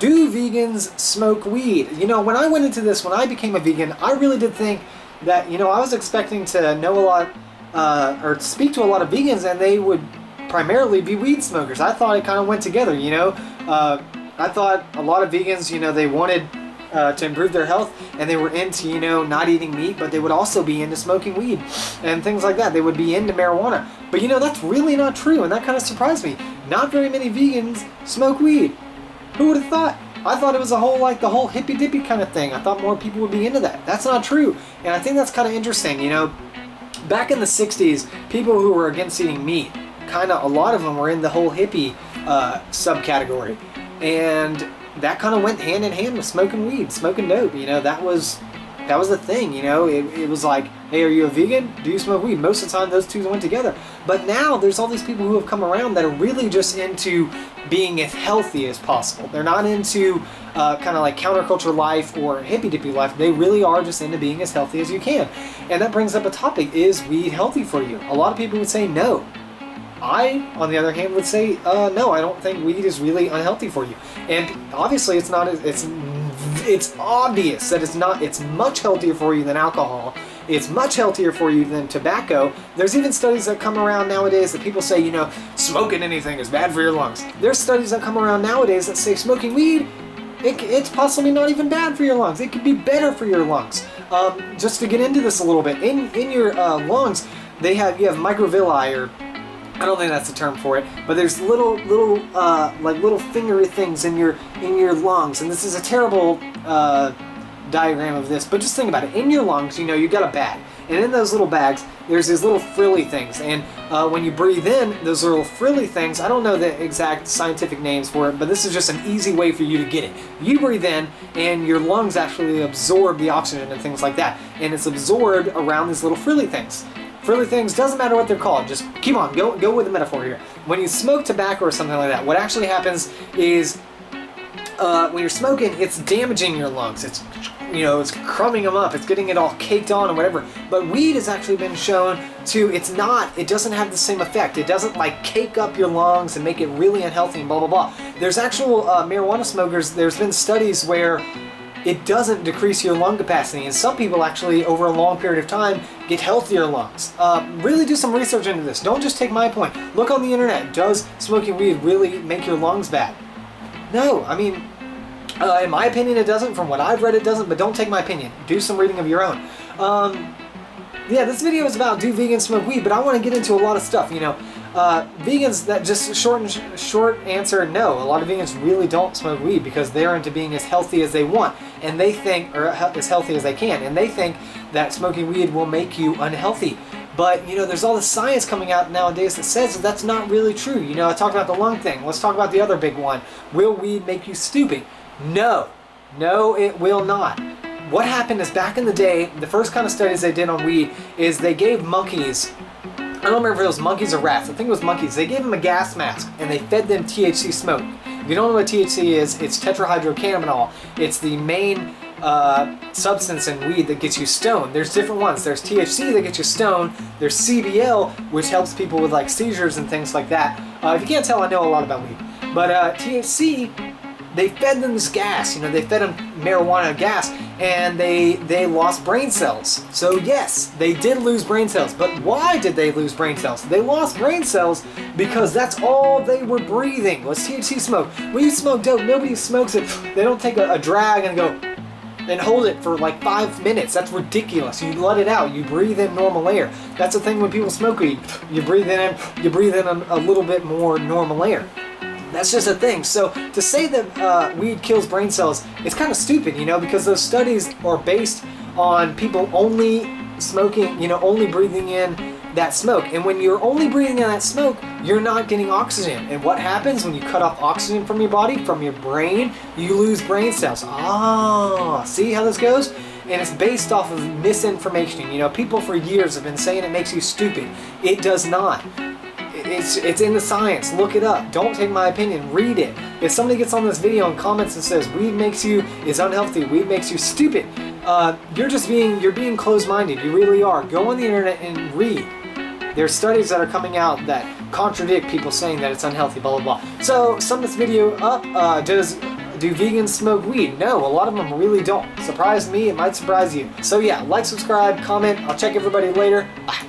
Do vegans smoke weed? You know, when I went into this, when I became a vegan, I really did think that, you know, I was expecting to know a lot, or speak to a lot of vegans, and they would primarily be weed smokers. I thought it kind of went together, you know. I thought a lot of vegans, you know, they wanted to improve their health, and they were into, you know, not eating meat, but they would also be into smoking weed and things like that. They would be into marijuana. But, you know, that's really not true, and that kind of surprised me. Not very many vegans smoke weed. Who would have thought? I thought it was a whole, like, the whole hippy-dippy kind of thing. I thought more people would be into that. That's not true. And I think that's kind of interesting, you know. Back in the 60s, people who were against eating meat, kind of, a lot of them were in the whole hippie subcategory. And that kind of went hand in hand with smoking weed, smoking dope. You know, that was the thing, you know. It was like, hey, are you a vegan? Do you smoke weed? Most of the time, those two went together. But now, there's all these people who have come around that are really just into being as healthy as possible. They're not into kind of like counterculture life or hippy-dippy life. They really are just into being as healthy as you can. And that brings up a topic, is weed healthy for you? A lot of people would say no. I, on the other hand, would say, no, I don't think weed is really unhealthy for you. And obviously it's not, it's obvious that it's not, it's much healthier for you than alcohol. It's much healthier for you than tobacco. There's even studies that come around nowadays that people say, you know, smoking anything is bad for your lungs. There's studies that come around nowadays that say smoking weed, it's possibly not even bad for your lungs. It could be better for your lungs. Just to get into this a little bit, in your lungs, you have microvilli, or I don't think that's the term for it, but there's little fingery things in your lungs, and this is a terrible diagram of this, but just think about it. In your lungs, you know, you've got a bag, and in those little bags, there's these little frilly things, and when you breathe in, those little frilly things, I don't know the exact scientific names for it, but this is just an easy way for you to get it. You breathe in, and your lungs actually absorb the oxygen and things like that, and it's absorbed around these little frilly things. Frilly things, doesn't matter what they're called, just keep on, go with the metaphor here. When you smoke tobacco or something like that, what actually happens is when you're smoking, it's damaging your lungs. It's, you know, it's crumbing them up, it's getting it all caked on or whatever. But weed has actually been shown to, it doesn't have the same effect. It doesn't like cake up your lungs and make it really unhealthy and blah, blah, blah. There's actual marijuana smokers, there's been studies where it doesn't decrease your lung capacity, and some people actually, over a long period of time, get healthier lungs. Really do some research into this. Don't just take my point. Look on the internet. Does smoking weed really make your lungs bad? No, I mean, in my opinion it doesn't. From what I've read it doesn't, but don't take my opinion. Do some reading of your own. Yeah, this video is about, do vegans smoke weed, but I want to get into a lot of stuff, you know. Vegans, that just short answer, no. A lot of vegans really don't smoke weed because they're into being as healthy as they want, and they think, or as healthy as they can, and they think that smoking weed will make you unhealthy. But, you know, there's all the science coming out nowadays that says that that's not really true. You know, I talked about the lung thing. Let's talk about the other big one. Will weed make you stupid? No. No, it will not. What happened is, back in the day, the first kind of studies they did on weed is they gave monkeys, I don't remember if it was monkeys or rats, I think it was monkeys, they gave them a gas mask and they fed them THC smoke. If you don't know what THC is, it's tetrahydrocannabinol. It's the main substance in weed that gets you stoned. There's different ones. There's THC that gets you stoned. There's CBL, which helps people with like seizures and things like that. If you can't tell, I know a lot about weed. But THC, they fed them this gas, you know, they fed them marijuana gas, and they lost brain cells. So yes, they did lose brain cells, but why did they lose brain cells? They lost brain cells because that's all they were breathing was THC smoke. When you smoke dope, nobody smokes it. They don't take a drag and go and hold it for like 5 minutes. That's ridiculous. You let it out. You breathe in normal air. That's the thing when people smoke weed. You breathe in a little bit more normal air. That's just a thing. So to say that weed kills brain cells, it's kind of stupid, you know, because those studies are based on people only smoking, you know, only breathing in that smoke. And when you're only breathing in that smoke, you're not getting oxygen. And what happens when you cut off oxygen from your body, from your brain? You lose brain cells. Ah, see how this goes? And it's based off of misinformation. You know, people for years have been saying it makes you stupid. It does not. It's in the science. Look it up. Don't take my opinion. Read it. If somebody gets on this video and comments and says weed is unhealthy, weed makes you stupid, you're being closed-minded. You really are. Go on the internet and read. There's studies that are coming out that contradict people saying that it's unhealthy, blah, blah, blah. So, sum this video up. Does do vegans smoke weed? No, a lot of them really don't. Surprised me, it might surprise you. So yeah, like, subscribe, comment. I'll check everybody later. Bye.